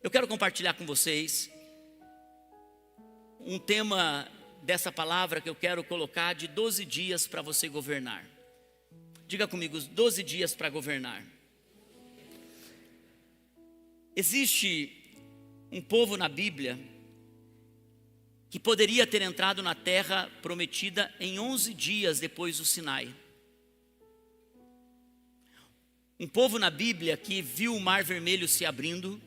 Eu quero compartilhar com vocês um tema dessa palavra que eu quero colocar de 12 dias para você governar. Diga comigo, os 12 dias para governar. Existe um povo na Bíblia que poderia ter entrado na terra prometida em 11 dias depois do Sinai. Um povo na Bíblia que viu o Mar Vermelho se abrindo.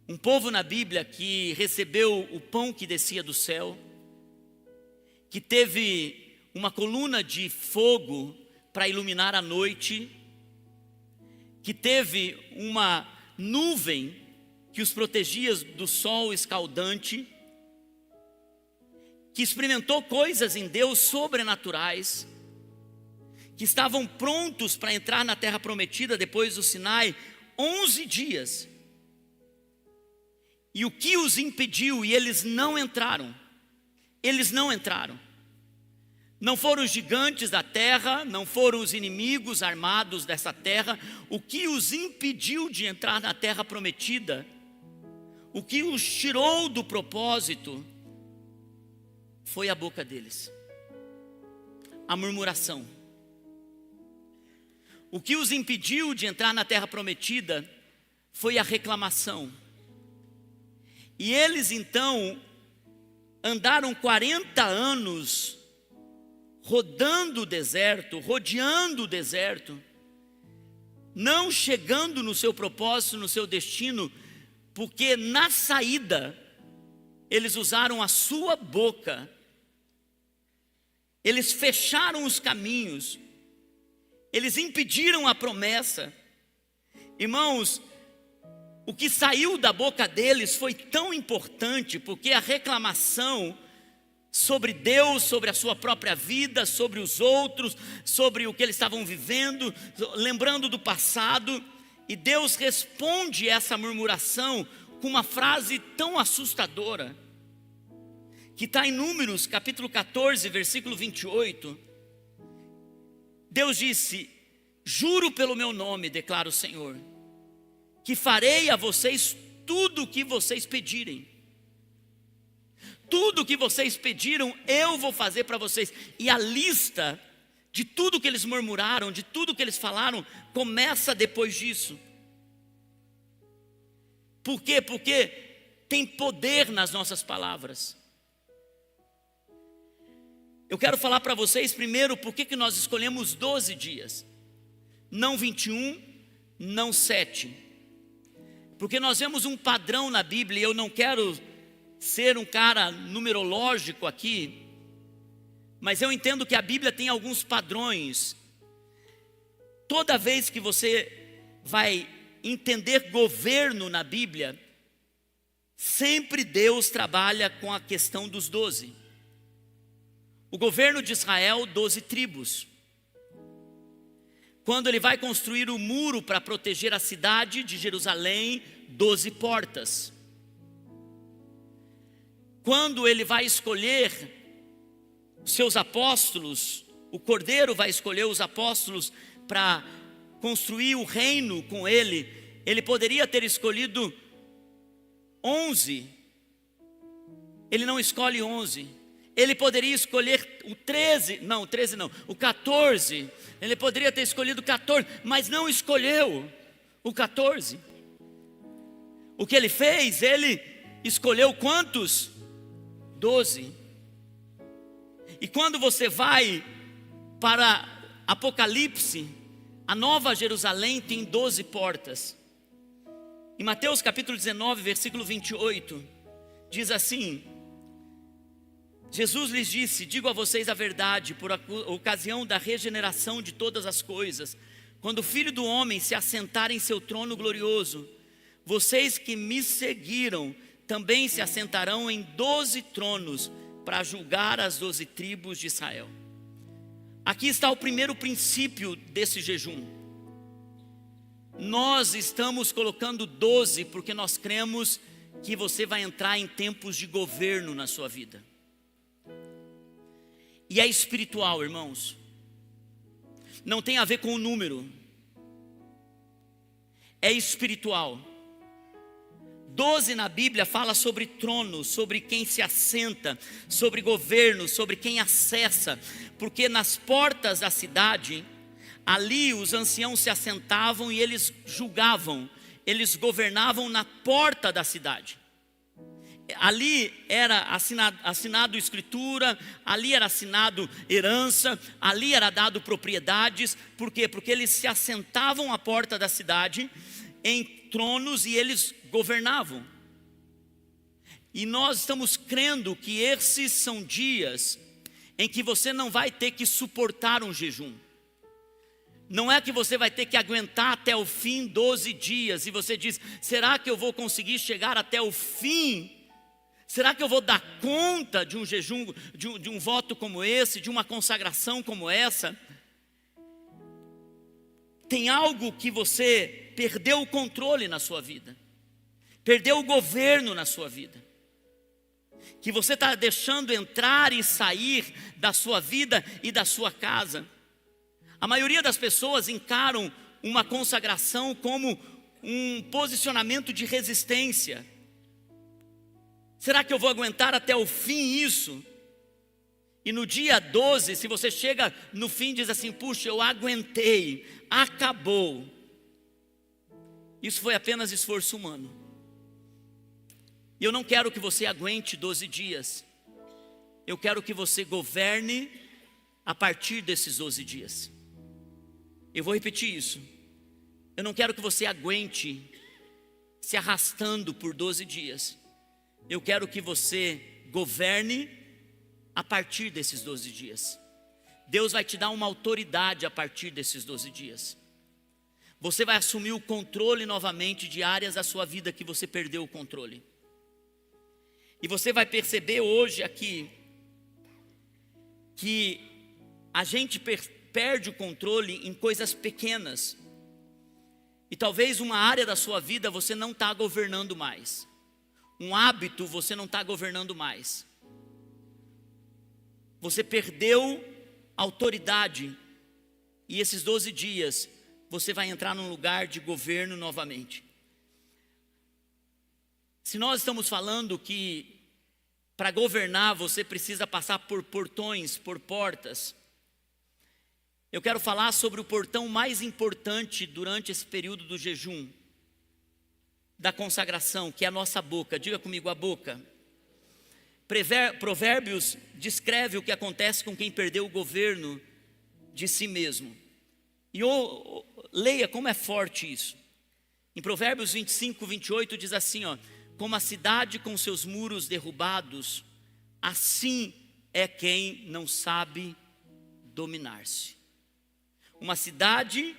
Um povo na Bíblia que recebeu o pão que descia do céu. Que teve uma coluna de fogo para iluminar a noite. Que teve uma nuvem que os protegia do sol escaldante. Que experimentou coisas em Deus sobrenaturais. Que estavam prontos para entrar na terra prometida depois do Sinai, 11 dias. E o que os impediu? E eles não entraram. Eles não entraram. Não foram os gigantes da terra, não foram os inimigos armados dessa terra. O que os impediu de entrar na terra prometida, o que os tirou do propósito, foi a boca deles. A murmuração. O que os impediu de entrar na terra prometida foi a reclamação. E eles então andaram 40 anos rodando o deserto, rodeando o deserto, não chegando no seu propósito, no seu destino, porque na saída eles usaram a sua boca, eles fecharam os caminhos, eles impediram a promessa. Irmãos, o que saiu da boca deles foi tão importante, porque a reclamação sobre Deus, sobre a sua própria vida, sobre os outros, sobre o que eles estavam vivendo, lembrando do passado, e Deus responde essa murmuração com uma frase tão assustadora, que está em Números capítulo 14, versículo 28, Deus disse: juro pelo meu nome, declara o Senhor, que farei a vocês tudo o que vocês pedirem. Tudo o que vocês pediram, eu vou fazer para vocês. E a lista de tudo que eles murmuraram, de tudo que eles falaram, começa depois disso. Por quê? Porque tem poder nas nossas palavras. Eu quero falar para vocês primeiro por que nós escolhemos 12 dias, não 21, não 7. Porque nós vemos um padrão na Bíblia, e eu não quero ser um cara numerológico aqui, mas eu entendo que a Bíblia tem alguns padrões. Toda vez que você vai entender governo na Bíblia, sempre Deus trabalha com a questão dos 12. O governo de Israel, 12 tribos. Quando ele vai construir o muro para proteger a cidade de Jerusalém, 12 portas. Quando ele vai escolher seus apóstolos, o Cordeiro vai escolher os apóstolos para construir o reino com ele, ele poderia ter escolhido 11, ele não escolhe 11. Ele poderia escolher o 13, não, o 13 não, o 14, ele poderia ter escolhido 14, mas não escolheu o 14. O que ele fez? Ele escolheu quantos? 12. E quando você vai para Apocalipse, a Nova Jerusalém tem 12 portas. Em Mateus capítulo 19, versículo 28, diz assim: Jesus lhes disse: digo a vocês a verdade, por ocasião da regeneração de todas as coisas, quando o Filho do Homem se assentar em seu trono glorioso, vocês que me seguiram também se assentarão em 12 tronos para julgar as 12 tribos de Israel. Aqui está o primeiro princípio desse jejum. Nós estamos colocando 12 porque nós cremos que você vai entrar em tempos de governo na sua vida. E é espiritual, irmãos. Não tem a ver com o número. É espiritual. 12 na Bíblia fala sobre trono, sobre quem se assenta, sobre governo, sobre quem acessa, porque nas portas da cidade, ali os anciãos se assentavam e eles julgavam, eles governavam na porta da cidade. Ali era assinado escritura, ali era assinado herança, ali era dado propriedades. Por quê? Porque eles se assentavam à porta da cidade em tronos e eles governavam. E nós estamos crendo que esses são dias em que você não vai ter que suportar um jejum. Não é que você vai ter que aguentar até o fim 12 dias e você diz: será que eu vou conseguir chegar até o fim? Será que eu vou dar conta de um jejum, de um voto como esse, de uma consagração como essa? Tem algo que você perdeu o controle na sua vida, perdeu o governo na sua vida, que você está deixando entrar e sair da sua vida e da sua casa. A maioria das pessoas encaram uma consagração como um posicionamento de resistência. Será que eu vou aguentar até o fim isso? E no dia 12, se você chega no fim e diz assim: puxa, eu aguentei, acabou. Isso foi apenas esforço humano. E eu não quero que você aguente 12 dias. Eu quero que você governe a partir desses 12 dias. Eu vou repetir isso. Eu não quero que você aguente se arrastando por 12 dias. Eu quero que você governe a partir desses 12 dias. Deus vai te dar uma autoridade a partir desses 12 dias. Você vai assumir o controle novamente de áreas da sua vida que você perdeu o controle. E você vai perceber hoje aqui que a gente perde o controle em coisas pequenas. E talvez uma área da sua vida você não está governando mais. Um hábito você não está governando mais. Você perdeu a autoridade. E esses 12 dias você vai entrar num lugar de governo novamente. Se nós estamos falando que para governar você precisa passar por portões, por portas, eu quero falar sobre o portão mais importante durante esse período do jejum, da consagração, que é a nossa boca. Diga comigo: a boca. Provérbios descreve o que acontece com quem perdeu o governo de si mesmo. E leia como é forte isso. Em Provérbios 25, 28 diz assim, como a cidade com seus muros derrubados, assim é quem não sabe dominar-se. Uma cidade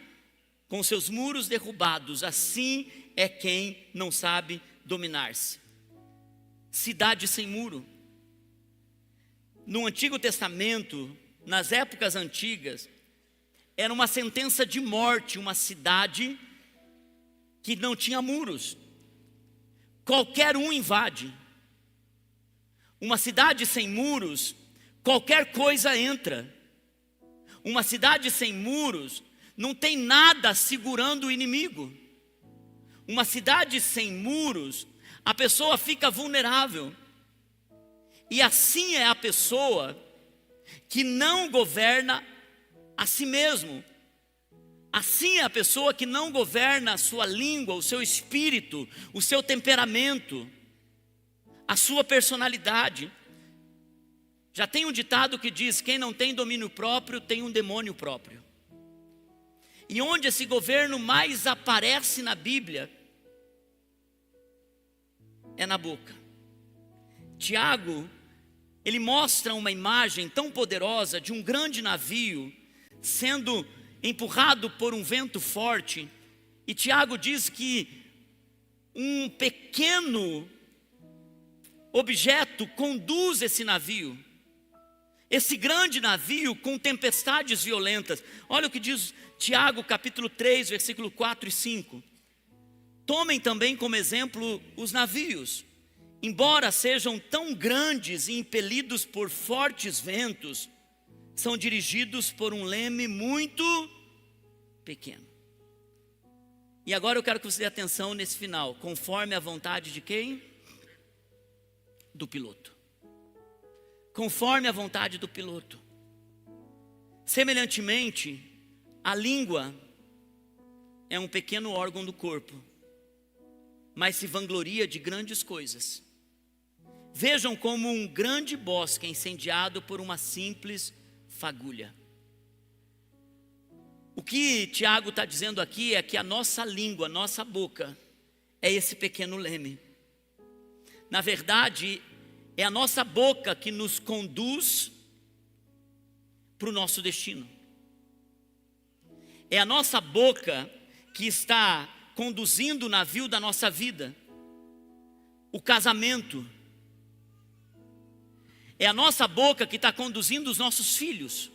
com seus muros derrubados, assim é quem não sabe dominar-se. Cidade sem muro. No Antigo Testamento, nas épocas antigas, era uma sentença de morte uma cidade que não tinha muros. Qualquer um invade. Uma cidade sem muros, qualquer coisa entra. Uma cidade sem muros, não tem nada segurando o inimigo. Uma cidade sem muros, a pessoa fica vulnerável. E assim é a pessoa que não governa a si mesmo. Assim é a pessoa que não governa a sua língua, o seu espírito, o seu temperamento, a sua personalidade. Já tem um ditado que diz: quem não tem domínio próprio tem um demônio próprio. E onde esse governo mais aparece na Bíblia é na boca. Tiago, ele mostra uma imagem tão poderosa de um grande navio sendo empurrado por um vento forte. E Tiago diz que um pequeno objeto conduz esse navio. Esse grande navio com tempestades violentas. Olha o que diz Tiago capítulo 3, versículo 4 e 5. Tomem também como exemplo os navios. Embora sejam tão grandes e impelidos por fortes ventos, são dirigidos por um leme muito pequeno. E agora eu quero que você dê atenção nesse final. Conforme a vontade de quem? Do piloto. Conforme a vontade do piloto. Semelhantemente, a língua é um pequeno órgão do corpo, mas se vangloria de grandes coisas. Vejam como um grande bosque incendiado por uma simples fagulha. O que Tiago está dizendo aqui é que a nossa língua, a nossa boca, é esse pequeno leme. Na verdade, é a nossa boca que nos conduz para o nosso destino. É a nossa boca que está conduzindo o navio da nossa vida, o casamento. É a nossa boca que está conduzindo os nossos filhos.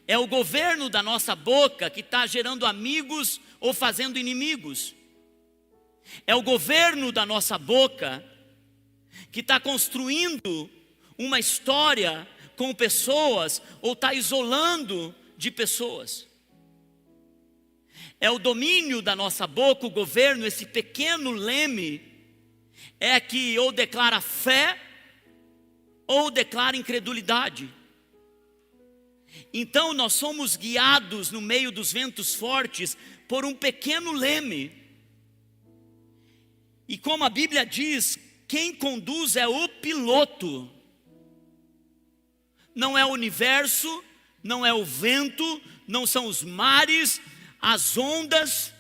É o governo da nossa boca que está gerando amigos ou fazendo inimigos. É o governo da nossa boca que está construindo uma história com pessoas ou está isolando de pessoas. É o domínio da nossa boca, o governo, esse pequeno leme, é que ou declara fé ou declara incredulidade. Então nós somos guiados no meio dos ventos fortes por um pequeno leme. E como a Bíblia diz, quem conduz é o piloto. Não é o universo, não é o vento, não são os mares, as ondas.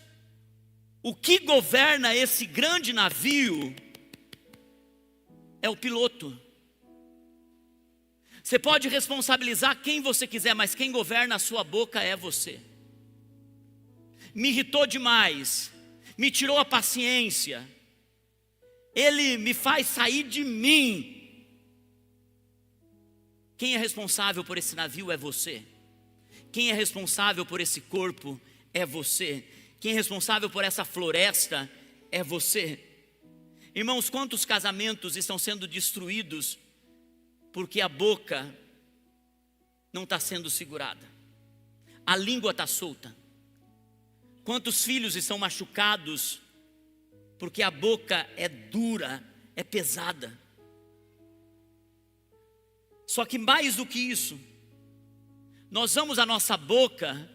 O que governa esse grande navio é o piloto. Você pode responsabilizar quem você quiser, mas quem governa a sua boca é você. Me irritou demais, me tirou a paciência, ele me faz sair de mim. Quem é responsável por esse navio é você. Quem é responsável por esse corpo é você. Quem é responsável por essa floresta é você. Irmãos, quantos casamentos estão sendo destruídos porque a boca não está sendo segurada, a língua está solta? Quantos filhos estão machucados porque a boca é dura, é pesada? Só que mais do que isso, nós usamos a nossa boca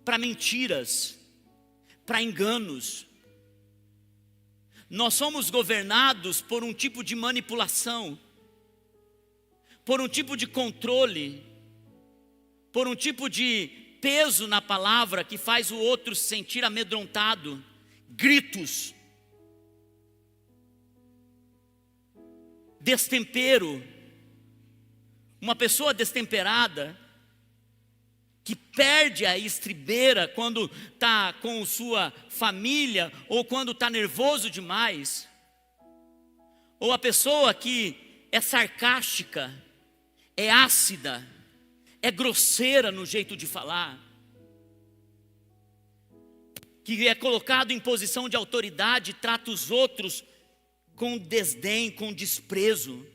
para mentiras, para enganos. Nós somos governados por um tipo de manipulação, por um tipo de controle, por um tipo de peso na palavra que faz o outro se sentir amedrontado, gritos, destempero. Uma pessoa destemperada, que perde a estribeira quando está com sua família, ou quando está nervoso demais, ou a pessoa que é sarcástica, é ácida, é grosseira no jeito de falar, que é colocado em posição de autoridade, trata os outros com desdém, com desprezo.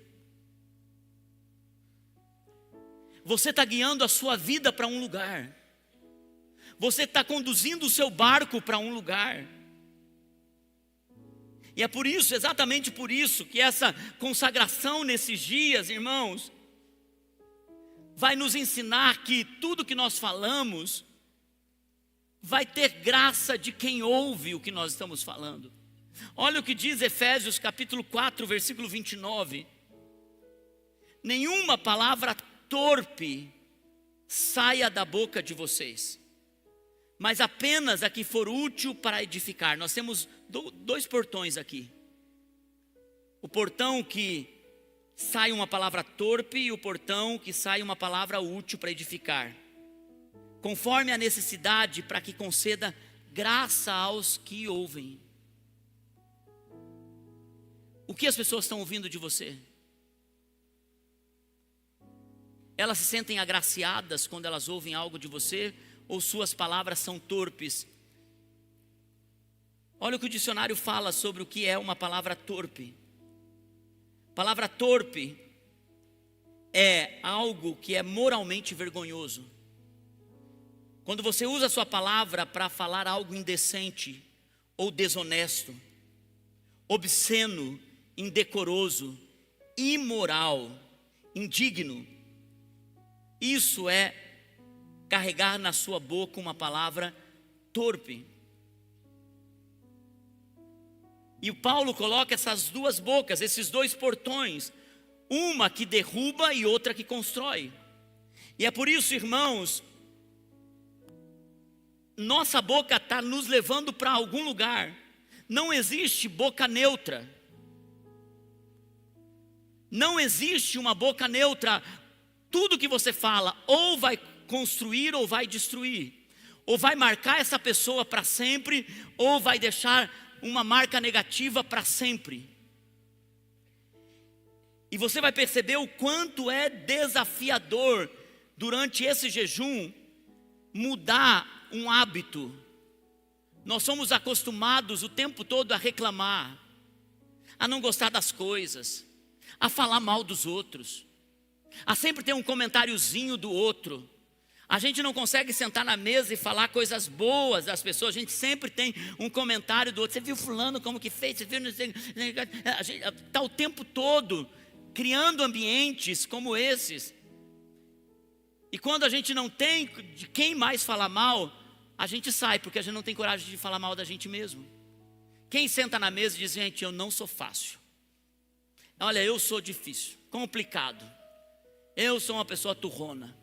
Você está guiando a sua vida para um lugar, você está conduzindo o seu barco para um lugar. E é por isso, exatamente por isso, que essa consagração nesses dias, irmãos, vai nos ensinar que tudo que nós falamos vai ter graça de quem ouve o que nós estamos falando. Olha o que diz Efésios capítulo 4, versículo 29. Nenhuma palavra torpe saia da boca de vocês, mas apenas a que for útil para edificar. Nós temos dois portões aqui. O portão que sai uma palavra torpe e o portão que sai uma palavra útil para edificar, conforme a necessidade, para que conceda graça aos que ouvem. O que as pessoas estão ouvindo de você? Elas se sentem agraciadas quando elas ouvem algo de você, ou suas palavras são torpes? Olha o que o dicionário fala sobre o que é uma palavra torpe. Palavra torpe é algo que é moralmente vergonhoso, Quando você usa a sua palavra para falar algo indecente ou desonesto, obsceno, indecoroso, imoral, indigno, isso é carregar na sua boca uma palavra torpe. E o Paulo coloca essas duas bocas, esses dois portões, uma que derruba e outra que constrói. E é por isso, irmãos, nossa boca está nos levando para algum lugar. Não existe boca neutra. Não existe uma boca neutra. Tudo que você fala ou vai construir ou vai destruir. Ou vai marcar essa pessoa para sempre, ou vai deixar uma marca negativa para sempre. E você vai perceber o quanto é desafiador durante esse jejum mudar um hábito. Nós somos acostumados o tempo todo a reclamar, a não gostar das coisas, a falar mal dos outros, a sempre ter um comentáriozinho do outro. A gente não consegue sentar na mesa e falar coisas boas das pessoas. A gente sempre tem um comentário do outro. Você viu fulano como que fez? Você viu? A gente está o tempo todo criando ambientes como esses. E quando a gente não tem de quem mais falar mal, a gente sai, porque a gente não tem coragem de falar mal da gente mesmo. Quem senta na mesa e diz: gente, eu não sou fácil. Olha, eu sou difícil, complicado. Eu sou uma pessoa turrona.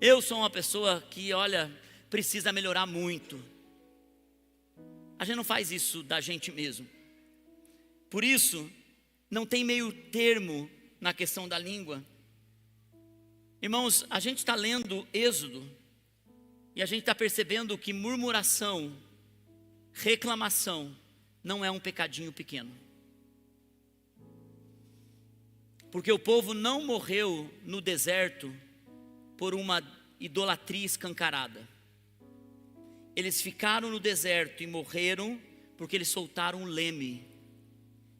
Eu sou uma pessoa que, olha, precisa melhorar muito. A gente não faz isso da gente mesmo. Por isso, não tem meio termo na questão da língua. Irmãos, a gente está lendo Êxodo e a gente está percebendo que murmuração, reclamação, não é um pecadinho pequeno. Porque o povo não morreu no deserto por uma idolatria escancarada. Eles ficaram no deserto e morreram porque eles soltaram um leme.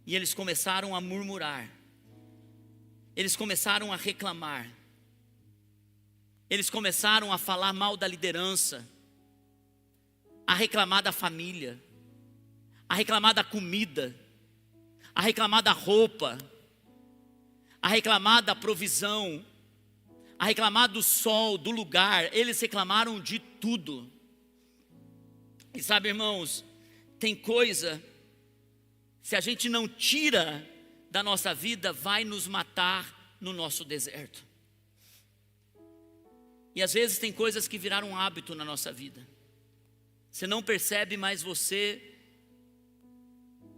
E eles começaram a murmurar. Eles começaram a reclamar. Eles começaram a falar mal da liderança, a reclamar da família, a reclamar da comida, a reclamar da roupa, a reclamar da provisão, a reclamar do sol, do lugar. Eles reclamaram de tudo. E sabe, irmãos, tem coisa, se a gente não tira da nossa vida, vai nos matar no nosso deserto. E às vezes tem coisas que viraram um hábito na nossa vida. Você não percebe, mas você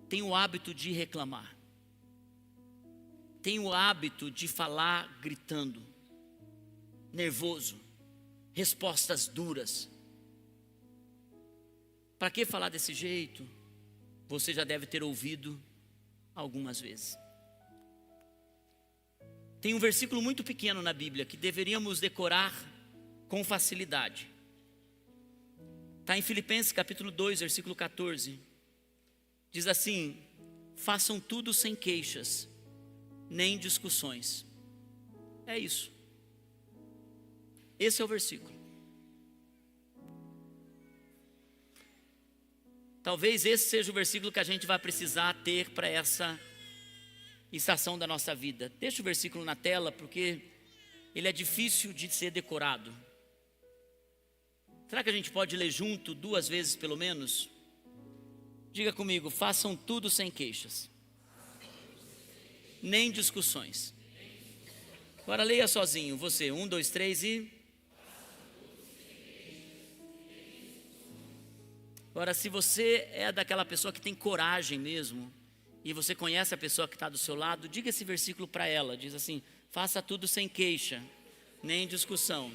tem o hábito de reclamar. Tem o hábito de falar gritando, nervoso, respostas duras. Para que falar desse jeito? Você já deve ter ouvido algumas vezes. Tem um versículo muito pequeno na Bíblia que deveríamos decorar com facilidade. Está em Filipenses capítulo 2, versículo 14. Diz assim: façam tudo sem queixas, nem discussões. É isso. Esse é o versículo. Talvez esse seja o versículo que a gente vai precisar ter para essa estação da nossa vida. Deixa o versículo na tela, porque ele é difícil de ser decorado. Será que a gente pode ler junto 2 vezes pelo menos? Diga comigo: façam tudo sem queixas, nem discussões. Agora leia sozinho, você, 1, 2, 3 e... Agora, se você é daquela pessoa que tem coragem mesmo, e você conhece a pessoa que está do seu lado, diga esse versículo para ela. Diz assim: faça tudo sem queixa, nem discussão.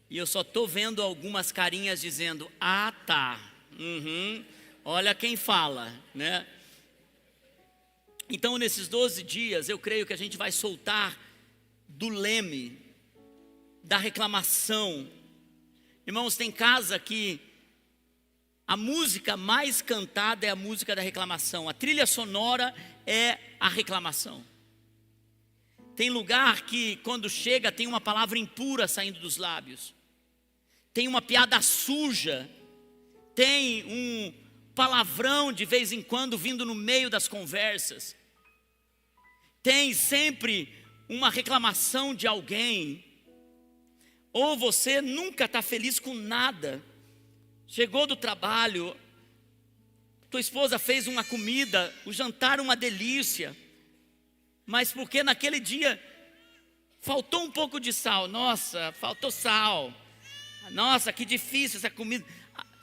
E eu só estou vendo algumas carinhas dizendo: ah, tá, olha quem fala, né? Então, nesses 12 dias, eu creio que a gente vai soltar do leme, da reclamação. Irmãos, tem casa que a música mais cantada é a música da reclamação. A trilha sonora é a reclamação. Tem lugar que quando chega tem uma palavra impura saindo dos lábios. Tem uma piada suja. Tem um palavrão de vez em quando vindo no meio das conversas. Tem sempre uma reclamação de alguém. Ou você nunca está feliz com nada. Chegou do trabalho, tua esposa fez uma comida, o jantar uma delícia, mas porque naquele dia faltou um pouco de sal. Nossa, faltou sal. Nossa, que difícil essa comida.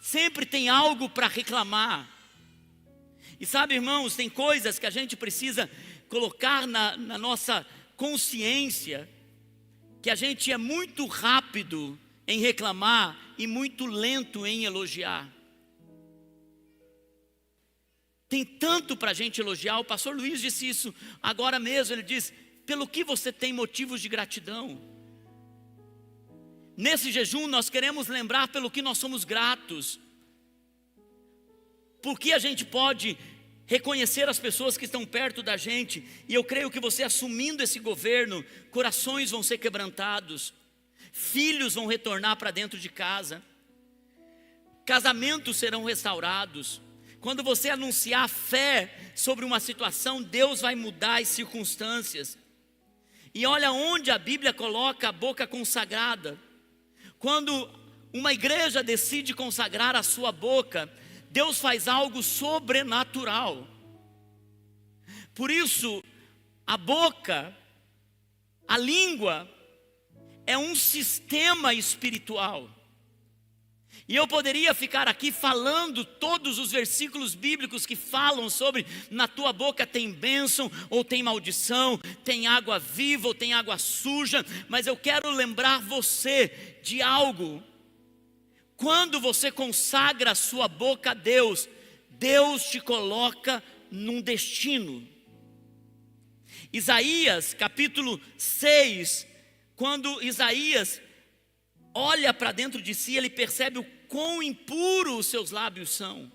Sempre tem algo para reclamar. E sabe, irmãos, tem coisas que a gente precisa colocar na nossa consciência, que a gente é muito rápido em reclamar e muito lento em elogiar. Tem tanto para a gente elogiar. O pastor Luiz disse isso agora mesmo. Ele diz: pelo que você tem motivos de gratidão? Nesse jejum nós queremos lembrar pelo que nós somos gratos. Porque a gente pode reconhecer as pessoas que estão perto da gente. E eu creio que você assumindo esse governo, corações vão ser quebrantados, filhos vão retornar para dentro de casa, casamentos serão restaurados. Quando você anunciar fé sobre uma situação, Deus vai mudar as circunstâncias. E olha onde a Bíblia coloca a boca consagrada. Quando uma igreja decide consagrar a sua boca, Deus faz algo sobrenatural. Por isso, a boca, a língua, é um sistema espiritual. E eu poderia ficar aqui falando todos os versículos bíblicos que falam sobre: na tua boca tem bênção ou tem maldição, tem água viva ou tem água suja. Mas eu quero lembrar você de algo. Quando você consagra a sua boca a Deus, Deus te coloca num destino. Isaías capítulo 6, quando Isaías olha para dentro de si, ele percebe o quão impuro os seus lábios são.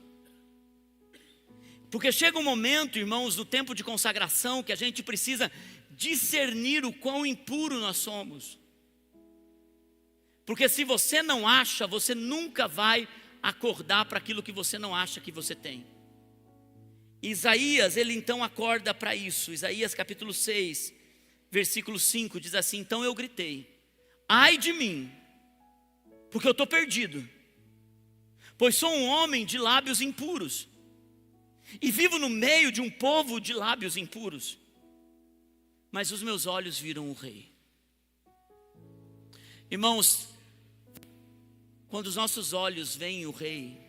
Porque chega um momento, irmãos, no tempo de consagração, que a gente precisa discernir o quão impuro nós somos. Porque se você não acha, você nunca vai acordar para aquilo que você não acha que você tem. Isaías, ele então acorda para isso. Isaías capítulo 6, versículo 5, diz assim: então eu gritei: ai de mim, porque eu estou perdido, pois sou um homem de lábios impuros, e vivo no meio de um povo de lábios impuros, mas os meus olhos viram o Rei. Irmãos, quando os nossos olhos veem o Rei,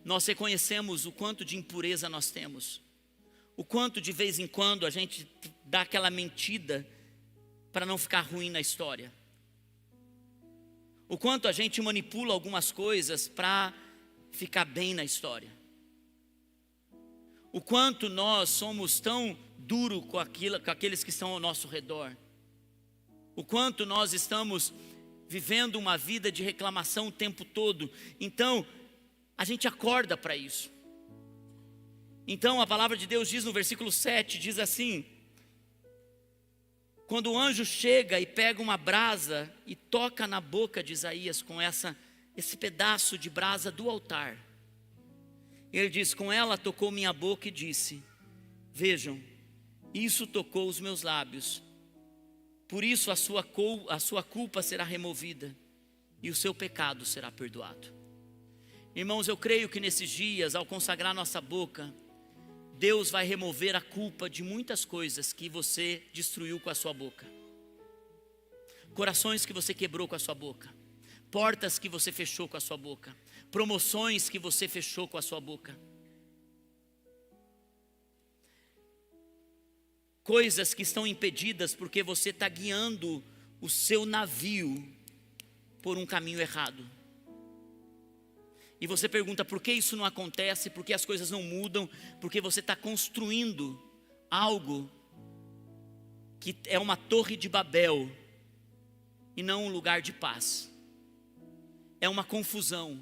nós reconhecemos o quanto de impureza nós temos, o quanto de vez em quando a gente dá aquela mentira para não ficar ruim na história, o quanto a gente manipula algumas coisas para ficar bem na história, o quanto nós somos tão duros com aqueles que estão ao nosso redor, o quanto nós estamos vivendo uma vida de reclamação o tempo todo. Então a gente acorda para isso. Então a palavra de Deus diz no versículo 7, diz assim: quando o anjo chega e pega uma brasa e toca na boca de Isaías com esse pedaço de brasa do altar, ele diz: com ela tocou minha boca e disse: vejam, isso tocou os meus lábios, por isso a sua culpa será removida e o seu pecado será perdoado. Irmãos, eu creio que nesses dias, ao consagrar nossa boca, Deus vai remover a culpa de muitas coisas que você destruiu com a sua boca, corações que você quebrou com a sua boca, portas que você fechou com a sua boca, promoções que você fechou com a sua boca, coisas que estão impedidas porque você está guiando o seu navio por um caminho errado. E você pergunta: por que isso não acontece? Por que as coisas não mudam? Porque você está construindo algo que é uma torre de Babel e não um lugar de paz. É uma confusão.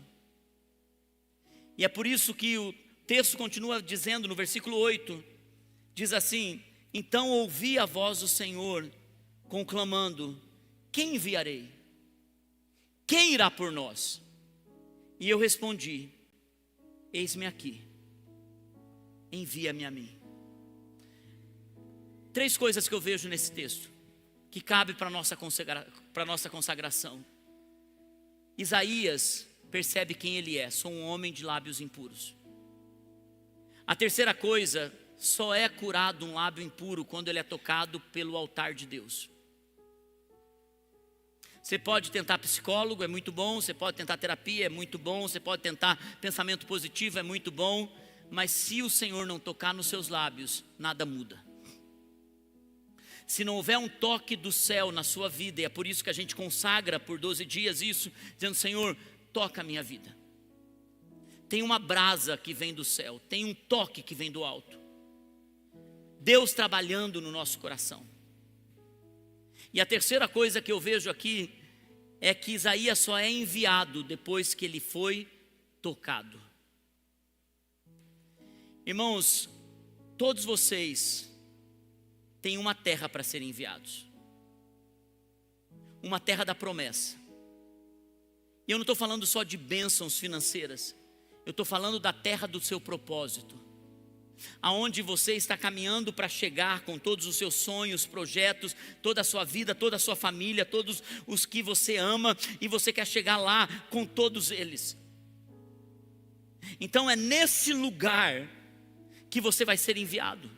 E é por isso que o texto continua dizendo no versículo 8, diz assim: Então ouvi a voz do Senhor conclamando: quem enviarei? Quem irá por nós? E eu respondi: eis-me aqui, envia-me a mim. 3 coisas que eu vejo nesse texto, que cabe para a nossa consagração. Isaías percebe quem ele é: sou um homem de lábios impuros. A terceira coisa, só é curado um lábio impuro quando ele é tocado pelo altar de Deus. Você pode tentar psicólogo, é muito bom. Você pode tentar terapia, é muito bom. Você pode tentar pensamento positivo, é muito bom. Mas se o Senhor não tocar nos seus lábios, nada muda. Se não houver um toque do céu na sua vida, e é por isso que a gente consagra por 12 dias isso, dizendo: Senhor, toca a minha vida. Tem uma brasa que vem do céu, tem um toque que vem do alto. Deus trabalhando no nosso coração. E a terceira coisa que eu vejo aqui é que Isaías só é enviado depois que ele foi tocado. Irmãos, todos vocês têm uma terra para serem enviados. Uma terra da promessa. E eu não estou falando só de bênçãos financeiras. Eu estou falando da terra do seu propósito. Aonde você está caminhando para chegar com todos os seus sonhos, projetos, toda a sua vida, toda a sua família, todos os que você ama, e você quer chegar lá com todos eles. Então é nesse lugar que você vai ser enviado.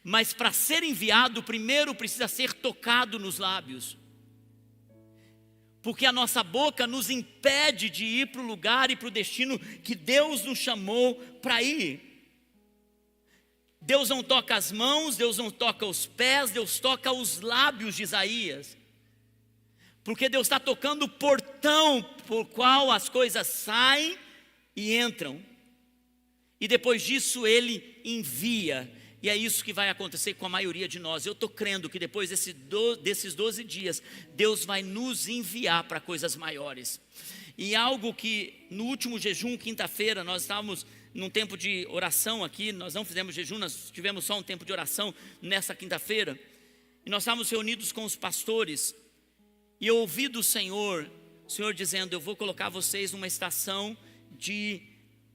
Mas para ser enviado, primeiro precisa ser tocado nos lábios. Porque a nossa boca nos impede de ir para o lugar e para o destino que Deus nos chamou para ir. Deus não toca as mãos, Deus não toca os pés, Deus toca os lábios de Isaías. Porque Deus está tocando o portão por qual as coisas saem e entram. E depois disso Ele envia. E é isso que vai acontecer com a maioria de nós. Eu estou crendo que depois desses 12 dias, Deus vai nos enviar para coisas maiores. E algo que no último jejum, quinta-feira, nós estávamos num tempo de oração aqui. Nós não fizemos jejum, nós tivemos só um tempo de oração nessa quinta-feira. E nós estávamos reunidos com os pastores. E eu ouvi do Senhor, o Senhor dizendo: eu vou colocar vocês numa estação de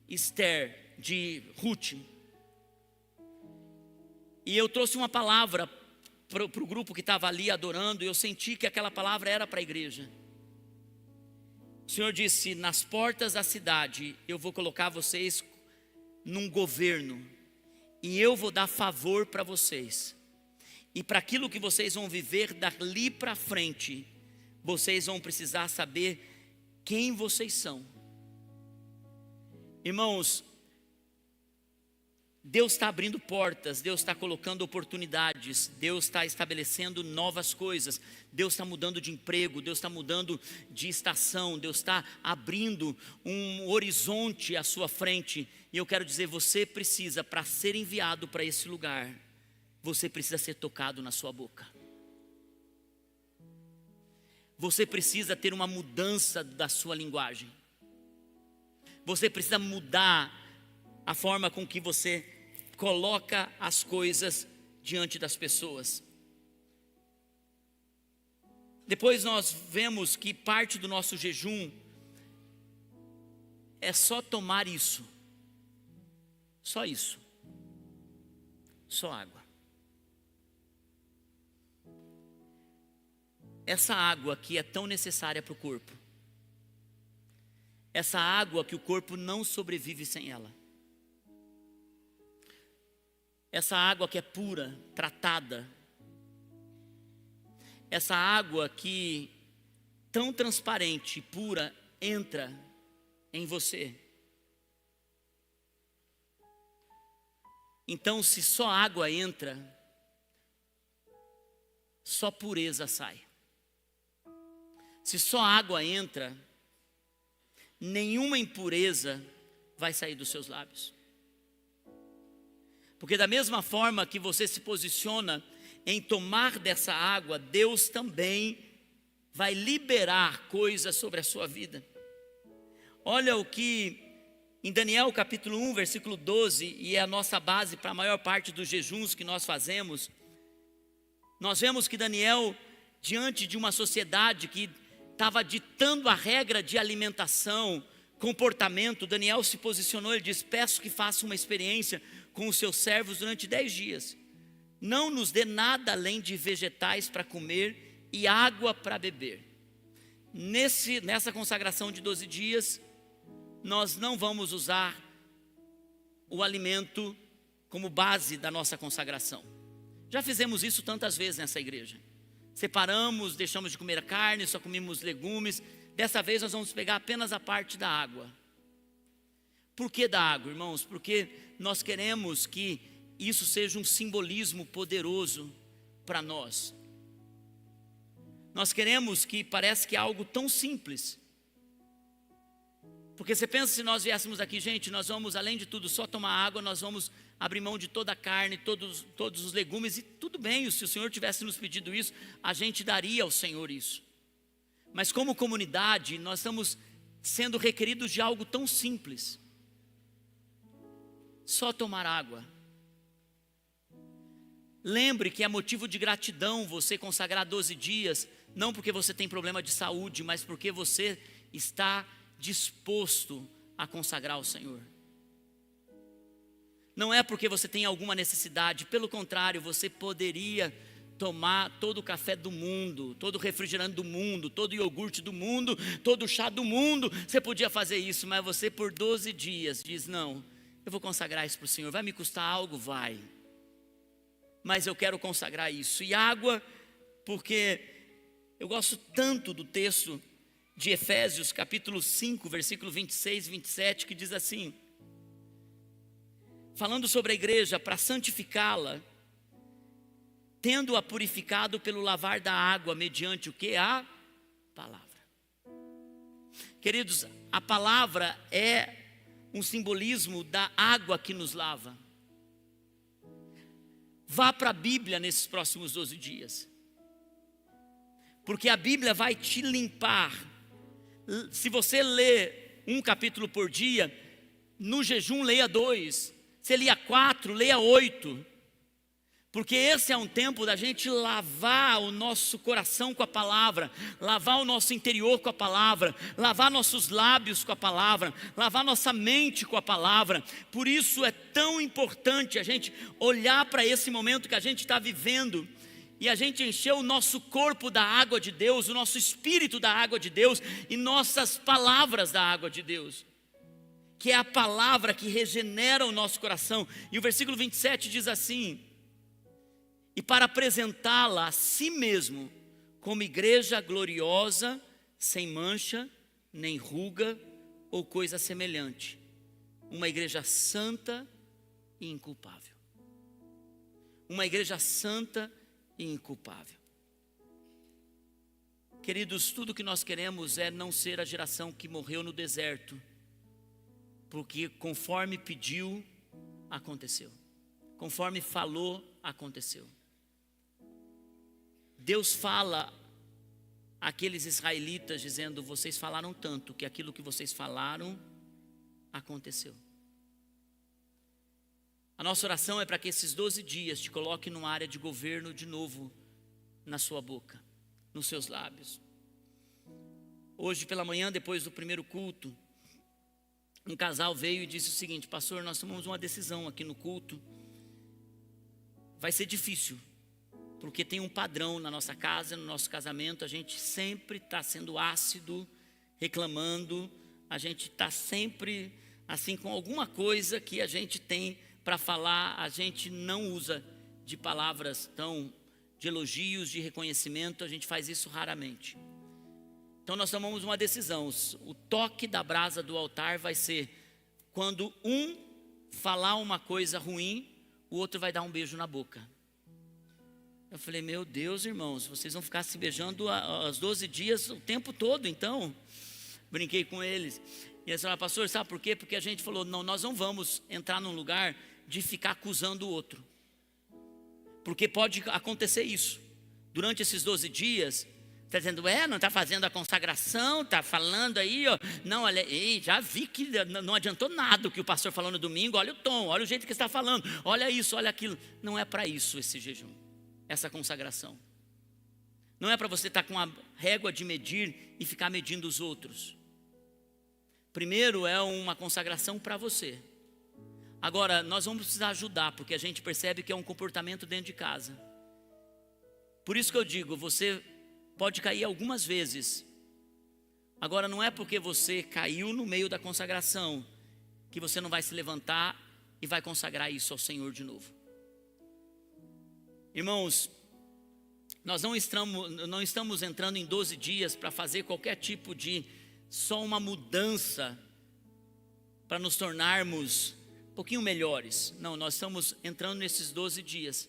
Esther, de Ruth. E eu trouxe uma palavra para o grupo que estava ali adorando, e eu senti que aquela palavra era para a igreja. O Senhor disse: nas portas da cidade eu vou colocar vocês num governo, e eu vou dar favor para vocês. E para aquilo que vocês vão viver dali para frente, vocês vão precisar saber quem vocês são. Irmãos, Deus está abrindo portas, Deus está colocando oportunidades, Deus está estabelecendo novas coisas, Deus está mudando de emprego, Deus está mudando de estação, Deus está abrindo um horizonte à sua frente. E eu quero dizer, você precisa, para ser enviado para esse lugar, você precisa ser tocado na sua boca. Você precisa ter uma mudança da sua linguagem. Você precisa mudar a forma com que você coloca as coisas diante das pessoas. Depois nós vemos que parte do nosso jejum é só tomar isso. Só isso. Só água. Essa água que é tão necessária para o corpo. Essa água que o corpo não sobrevive sem ela. Essa água que é pura, tratada. Essa água que, tão transparente e pura, entra em você. Então, se só água entra, só pureza sai. Se só água entra, nenhuma impureza vai sair dos seus lábios. Porque da mesma forma que você se posiciona em tomar dessa água, Deus também vai liberar coisas sobre a sua vida. Olha o que Em Daniel capítulo 1, versículo 12, e é a nossa base para a maior parte dos jejuns que nós fazemos, nós vemos que Daniel, diante de uma sociedade que estava ditando a regra de alimentação, comportamento, Daniel se posicionou, ele diz: peço que faça uma experiência com os seus servos durante 10 dias. Não nos dê nada além de vegetais para comer e água para beber. Nessa consagração de 12 dias, nós não vamos usar o alimento como base da nossa consagração. Já fizemos isso tantas vezes nessa igreja. Separamos, deixamos de comer a carne, só comemos legumes. Dessa vez nós vamos pegar apenas a parte da água. Por que da água, irmãos? Porque nós queremos que isso seja um simbolismo poderoso para nós. Nós queremos que parece que é algo tão simples. Porque você pensa, se nós viéssemos aqui, gente, nós vamos, além de tudo, só tomar água, nós vamos abrir mão de toda a carne, todos os legumes, e tudo bem, se o Senhor tivesse nos pedido isso, a gente daria ao Senhor isso. Mas como comunidade, nós estamos sendo requeridos de algo tão simples. Só tomar água. Lembre que é motivo de gratidão você consagrar 12 dias, não porque você tem problema de saúde, mas porque você está disposto a consagrar ao Senhor. Não é porque você tem alguma necessidade, pelo contrário, você poderia tomar todo o café do mundo, todo o refrigerante do mundo, todo o iogurte do mundo, todo o chá do mundo, você podia fazer isso, mas você por 12 dias diz: não, eu vou consagrar isso para o Senhor, vai me custar algo? Vai, mas eu quero consagrar isso. E água, porque eu gosto tanto do texto de Efésios capítulo 5, versículo 26 e 27, que diz assim, falando sobre a igreja, para santificá-la, tendo-a purificado pelo lavar da água, mediante o que? A palavra. Queridos, a palavra é um simbolismo da água que nos lava. Vá para a Bíblia nesses próximos 12 dias, porque a Bíblia vai te limpar. Se você lê um capítulo por dia, no jejum leia 2, se lia 4, leia 8, porque esse é um tempo da gente lavar o nosso coração com a palavra, lavar o nosso interior com a palavra, lavar nossos lábios com a palavra, lavar nossa mente com a palavra. Por isso é tão importante a gente olhar para esse momento que a gente está vivendo e a gente encher o nosso corpo da água de Deus, o nosso espírito da água de Deus e nossas palavras da água de Deus, que é a palavra que regenera o nosso coração. E o versículo 27 diz assim: e para apresentá-la a si mesmo como igreja gloriosa, sem mancha, nem ruga ou coisa semelhante, uma igreja santa e inculpável. Uma igreja santa e inculpável. Queridos, tudo que nós queremos é não ser a geração que morreu no deserto, porque conforme pediu, aconteceu. Conforme falou, aconteceu. Deus fala àqueles israelitas dizendo: vocês falaram tanto que aquilo que vocês falaram aconteceu. A nossa oração é para que esses 12 dias te coloque numa área de governo de novo na sua boca, nos seus lábios. Hoje pela manhã, depois do primeiro culto, um casal veio e disse o seguinte: pastor, nós tomamos uma decisão aqui no culto. Vai ser difícil, porque tem um padrão na nossa casa, no nosso casamento. A gente sempre está sendo ácido, reclamando. A gente está sempre assim com alguma coisa que a gente tem para falar. A gente não usa de palavras de elogios, de reconhecimento. A gente faz isso raramente. Então nós tomamos uma decisão. O toque da brasa do altar vai ser quando um falar uma coisa ruim, o outro vai dar um beijo na boca. Eu falei: meu Deus, irmãos, vocês vão ficar se beijando aos 12 dias o tempo todo, então? Brinquei com eles. E eles falaram: pastor, sabe por quê? Porque a gente falou: não, nós não vamos entrar num lugar de ficar acusando o outro. Porque pode acontecer isso. Durante esses 12 dias, Está dizendo, não está fazendo a consagração, está falando aí, ó. Não, olha, já vi que não adiantou nada o que o pastor falou no domingo. Olha o tom, olha o jeito que está falando, olha isso, olha aquilo. Não é para isso esse jejum, essa consagração. Não é para você estar com a régua de medir e ficar medindo os outros. Primeiro é uma consagração para você. Agora, nós vamos precisar ajudar, porque a gente percebe que é um comportamento dentro de casa. Por isso que eu digo, você pode cair algumas vezes. Agora, não é porque você caiu no meio da consagração que você não vai se levantar e vai consagrar isso ao Senhor de novo. Irmãos, nós não estamos entrando em 12 dias para fazer qualquer tipo de só uma mudança para nos tornarmos um pouquinho melhores. Não, nós estamos entrando nesses 12 dias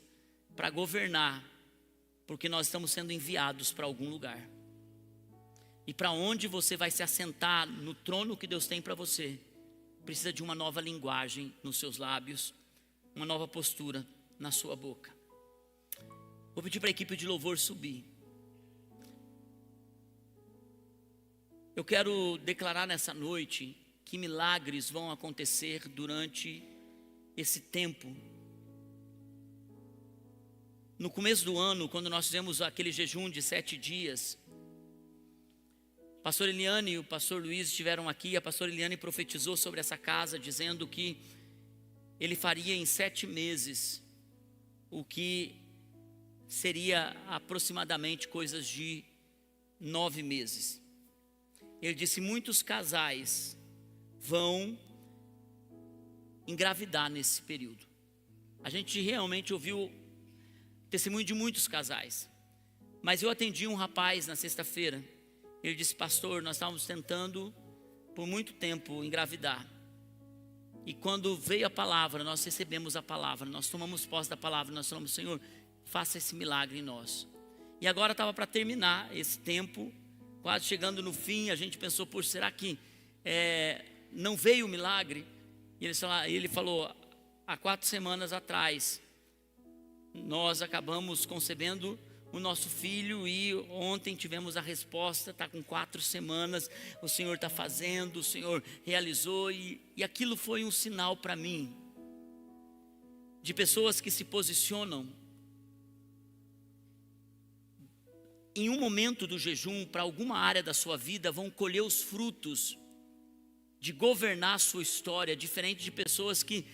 para governar, porque nós estamos sendo enviados para algum lugar. E para onde você vai se assentar no trono que Deus tem para você, precisa de uma nova linguagem nos seus lábios, uma nova postura na sua boca. Vou pedir para a equipe de louvor subir. Eu quero declarar nessa noite que milagres vão acontecer durante esse tempo. No começo do ano, quando nós fizemos aquele jejum de 7 dias, a pastora Eliane e o pastor Luiz estiveram aqui. A pastora Eliane profetizou sobre essa casa, dizendo que ele faria em 7 meses o que seria aproximadamente coisas de 9 meses. Ele disse, muitos casais vão engravidar nesse período. A gente realmente ouviu testemunho de muitos casais. Mas eu atendi um rapaz na sexta-feira. Ele disse, pastor, nós estávamos tentando por muito tempo engravidar. E quando veio a palavra, nós recebemos a palavra, nós tomamos posse da palavra, nós falamos, Senhor, faça esse milagre em nós. E agora estava para terminar esse tempo, quase chegando no fim, a gente pensou, será que não veio o milagre? E ele falou, há 4 semanas atrás, nós acabamos concebendo o nosso filho e ontem tivemos a resposta, está com 4 semanas, o Senhor está fazendo, o Senhor realizou e aquilo foi um sinal para mim, de pessoas que se posicionam em um momento do jejum para alguma área da sua vida, vão colher os frutos de governar a sua história, diferente de pessoas que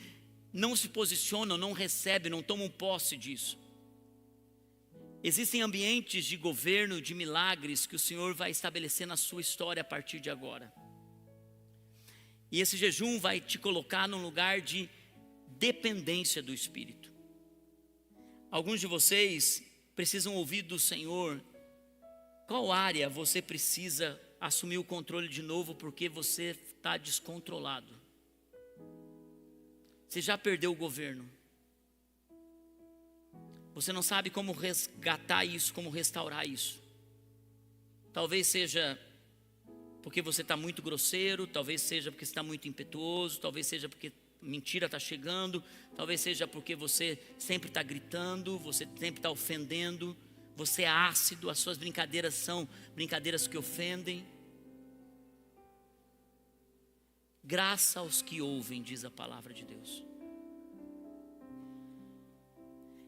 não se posicionam, não recebem, não tomam posse disso. Existem ambientes de governo, de milagres que o Senhor vai estabelecer na sua história a partir de agora. E esse jejum vai te colocar num lugar de dependência do Espírito. Alguns de vocês precisam ouvir do Senhor qual área você precisa assumir o controle de novo porque você está descontrolado. Você já perdeu o governo. Você não sabe como resgatar isso, como restaurar isso. Talvez seja porque você está muito grosseiro, talvez seja porque você está muito impetuoso, talvez seja porque mentira está chegando, talvez seja porque você sempre está gritando, você sempre está ofendendo, você é ácido, as suas brincadeiras são brincadeiras que ofendem. Graça aos que ouvem, diz a palavra de Deus.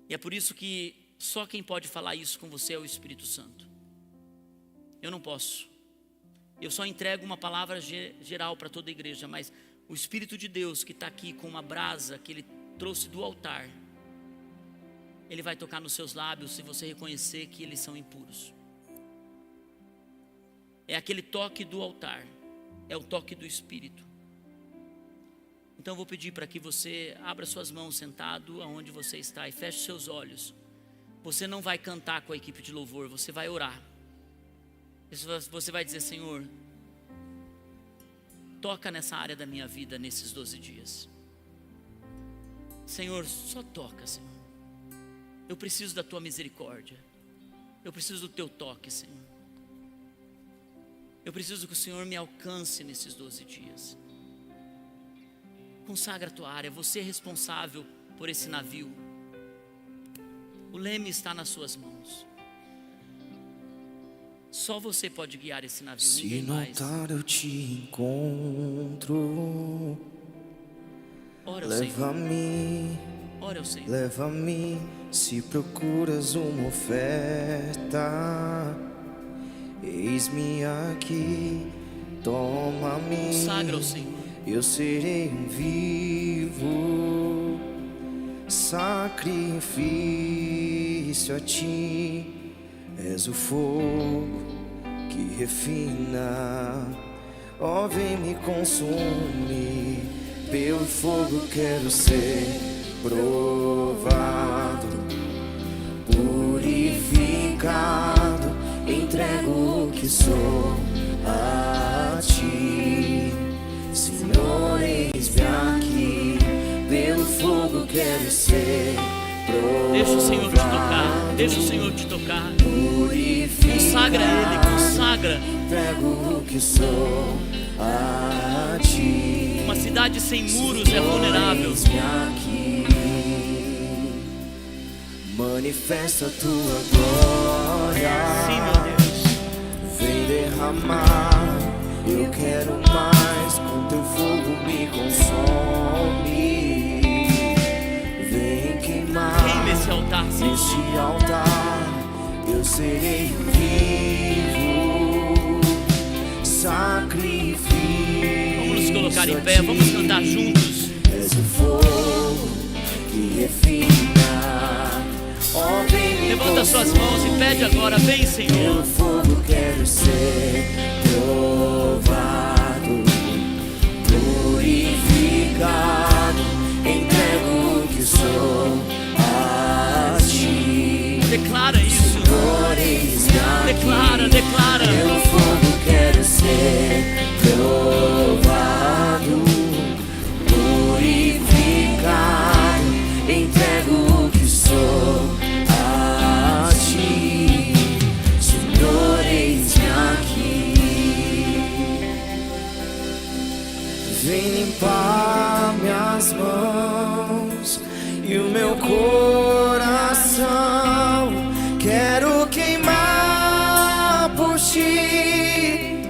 E é por isso que só quem pode falar isso com você é o Espírito Santo. Eu não posso. Eu só entrego uma palavra geral para toda a igreja, mas o Espírito de Deus que está aqui com uma brasa que Ele trouxe do altar, Ele vai tocar nos seus lábios se você reconhecer que eles são impuros. É aquele toque do altar, é o toque do Espírito. Então eu vou pedir para que você abra suas mãos sentado aonde você está e feche seus olhos. Você não vai cantar com a equipe de louvor, você vai orar. Você vai dizer, Senhor, toca nessa área da minha vida nesses 12 dias. Senhor, só toca, Senhor. Eu preciso da tua misericórdia. Eu preciso do teu toque, Senhor. Eu preciso que o Senhor me alcance nesses 12 dias. Consagra a tua área, você é responsável por esse navio. O leme está nas suas mãos. Só você pode guiar esse navio, Se ninguém no mais. altar eu te encontro, Ora ao Senhor, leva-me, ora ao Senhor. leva-me. Se procuras uma oferta, eis-me aqui, toma-me. Consagra ao Senhor. Eu serei um vivo sacrifício a ti. És o fogo que refina, ó, vem me consumir. Pelo fogo quero ser provado, purificado. Entrego o que sou a ti, Senhor, eis-me aqui. Pelo fogo quero ser provado. Deixa o Senhor te tocar, deixa o Senhor te tocar. Consagra Ele, consagra. Entrego o que sou a ti. Uma cidade sem muros é vulnerável. Aqui, manifesta a tua glória. Sim, meu Deus. Vem derramar, eu quero mais. Com teu fogo me consome. Vem queimar Queima esse altar, Senhor. neste altar. Eu serei vivo sacrifício. Vamos nos colocar em pé, vamos cantar juntos. És o fogo que refina, ó, vem me Levanta suas mãos e pede agora, vem, Senhor. pelo fogo quero ser provado, purificado. Entrego o que sou a ti. Declara isso. Declara, declara. Pelo fogo quero ser provado, purificado. Entrego o que sou a ti, Senhor, eis-me aqui. Vem limpar minhas mãos e o meu coração. Quero queimar por ti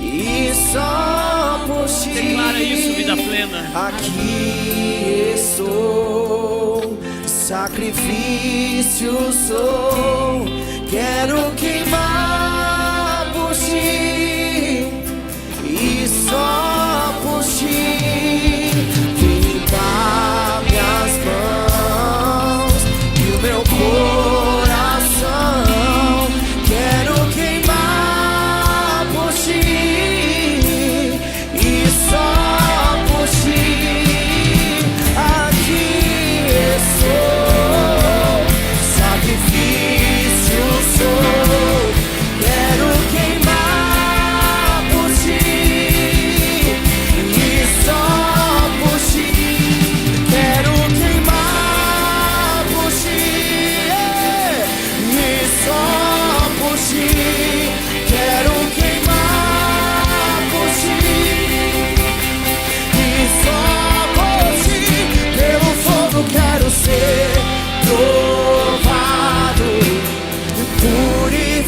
e só por ti. Declara isso, vida plena. Aqui estou, sacrifício sou. Quero queimar por ti e só por ti. Vem limpar minhas mãos e o meu coração. Quero queimar por ti e só por ti. Aqui estou, sacrifício sou. Quero queimar por ti e só por ti. Quero queimar por ti e só por ti. Quero queimar por ti e só por ti. Pelo fogo quero ser provado,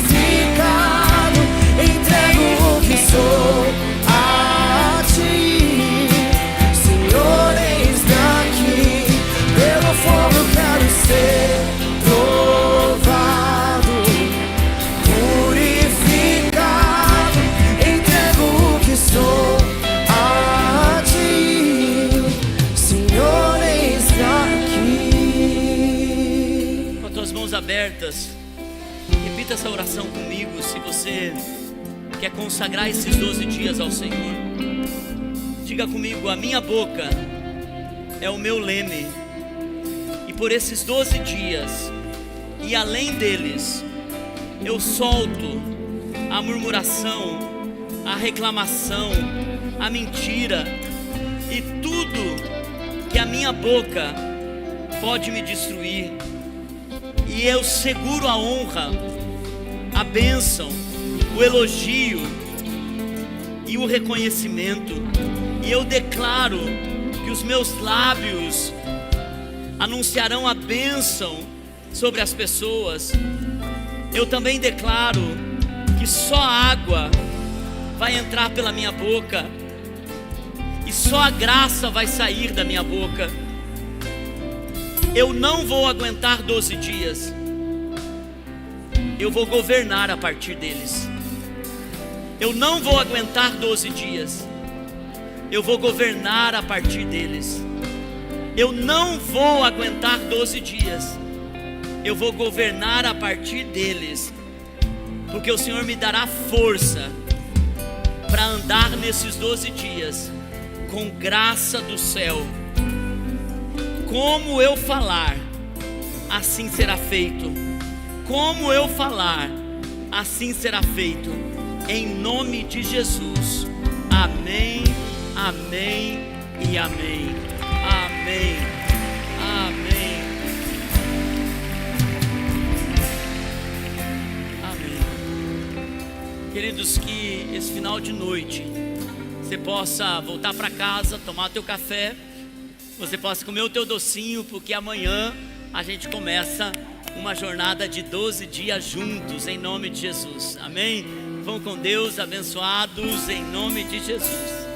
purificado. Entrego o que sou a ti, Senhor, eis-me aqui. Pelo fogo quero ser provado, purificado. Entrego o que sou a ti, Senhor, eis-me aqui. Com as tuas mãos abertas, repita essa oração comigo. Se você quer consagrar esses 12 dias ao Senhor, diga comigo: a minha boca é o meu leme, e por esses 12 dias e além deles, eu solto a murmuração, a reclamação, a mentira e tudo que a minha boca pode me destruir. E eu seguro a honra, a bênção, o elogio e o reconhecimento. E eu declaro que os meus lábios anunciarão a bênção sobre as pessoas. Eu também declaro que só água vai entrar pela minha boca e só a graça vai sair da minha boca. Eu não vou aguentar 12 dias. Eu vou governar a partir deles. Eu não vou aguentar 12 dias. Eu vou governar a partir deles. Eu não vou aguentar 12 dias. Eu vou governar a partir deles. Porque o Senhor me dará força para andar nesses 12 dias com graça do céu. Como eu falar, assim será feito. Como eu falar, assim será feito. Em nome de Jesus. Amém, amém e amém. Amém, amém, amém. Queridos, que esse final de noite você possa voltar para casa, tomar teu café, você possa comer o teu docinho, porque amanhã a gente começa uma jornada de 12 dias juntos, em nome de Jesus. Amém? Vão com Deus, abençoados, em nome de Jesus.